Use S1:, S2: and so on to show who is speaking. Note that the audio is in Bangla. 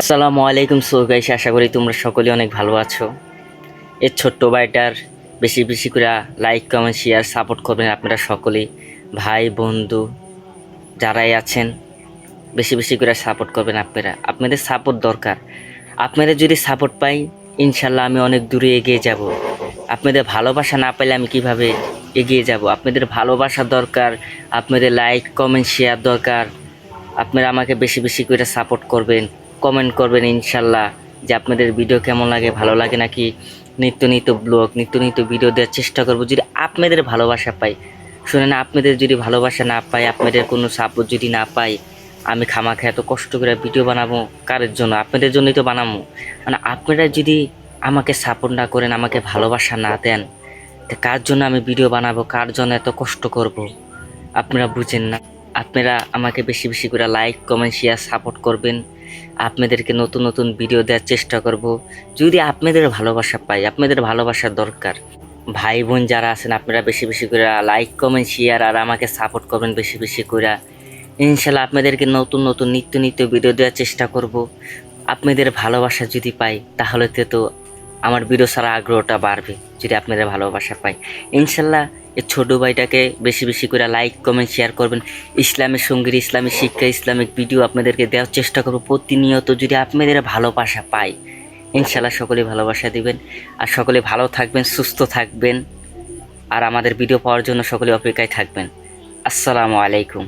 S1: আসসালামু আলাইকুম। সো গাইস, আশা করি তোমরা সকলে অনেক ভালো আছো। এই ছোট্ট ভাইটার বেশি বেশি করে লাইক কমেন্ট শেয়ার সাপোর্ট করবেন আপনারা সকলেই। ভাই বন্ধু যারাই আছেন বেশি বেশি করে সাপোর্ট করবেন আপনারা। আপনাদের সাপোর্ট দরকার। আপনাদের যদি সাপোর্ট পাই, ইনশাল্লাহ আমি অনেক দূরে এগিয়ে যাব। আপনাদের ভালোবাসা না পাইলে আমি কিভাবে এগিয়ে যাব? আপনাদের ভালোবাসা দরকার, আপনাদের লাইক কমেন্ট শেয়ার দরকার। আপনারা আমাকে বেশি বেশি করে সাপোর্ট করবেন, কমেন্ট করবেন ইনশাল্লাহ, যে আপনাদের ভিডিও কেমন লাগে, ভালো লাগে নাকি নিত্য নিত্য ব্লগ, নিত্য নিত্য ভিডিও দেওয়ার চেষ্টা করব যদি আপনাদের ভালোবাসা পাই। শুনেন, আপনাদের যদি ভালোবাসা না পাই, আপনাদের কোনো সাপোর্ট যদি না পাই, আমি খামাখা এত কষ্ট করে ভিডিও বানাবো কারের জন্য? আপনাদের জন্যই তো বানাবো। মানে আপনারা যদি আমাকে সাপোর্ট না করেন, আমাকে ভালোবাসা না দেন, তা কার জন্য আমি ভিডিও বানাবো, কার জন্য এত কষ্ট করব? আপনারা বুঝেন না। আপনারা আমাকে বেশি বেশি করে লাইক কমেন্ট শেয়ার সাপোর্ট করবেন। আপনাদেরকে নতুন নতুন ভিডিও দেওয়ার চেষ্টা করব যদি আপনাদের ভালোবাসা পাই। আপনাদের ভালোবাসার দরকার। ভাই বোন যারা আছেন, আপনারা বেশি বেশি করে লাইক কমেন্ট শেয়ার আর আমাকে সাপোর্ট করবেন বেশি বেশি করে। ইনশাল্লাহ আপনাদেরকে নতুন নতুন নিত্য নিত্য ভিডিও দেওয়ার চেষ্টা করব। আপনাদের ভালোবাসা যদি পাই, তাহলে তো আমার ভিডিও ছাড়া আগ্রহটা বাড়বে। যদি আপনাদের ভালোবাসা পাই, ইনশাল্লাহ এই ছোটো ভাইটাকে বেশি বেশি করে লাইক কমেন্ট শেয়ার করবেন। ইসলামের সঙ্গীত, ইসলামিক শিক্ষা, ইসলামিক ভিডিও আপনাদেরকে দেওয়ার চেষ্টা করব প্রতিনিয়ত যদি আপনাদের ভালোবাসা পাই। ইনশাল্লাহ সকলে ভালোবাসা দিবেন। আর সকলে ভালো থাকবেন, সুস্থ থাকবেন। আর আমাদের ভিডিও পাওয়ার জন্য সকলে অপেক্ষায় থাকবেন। আসসালামু আলাইকুম।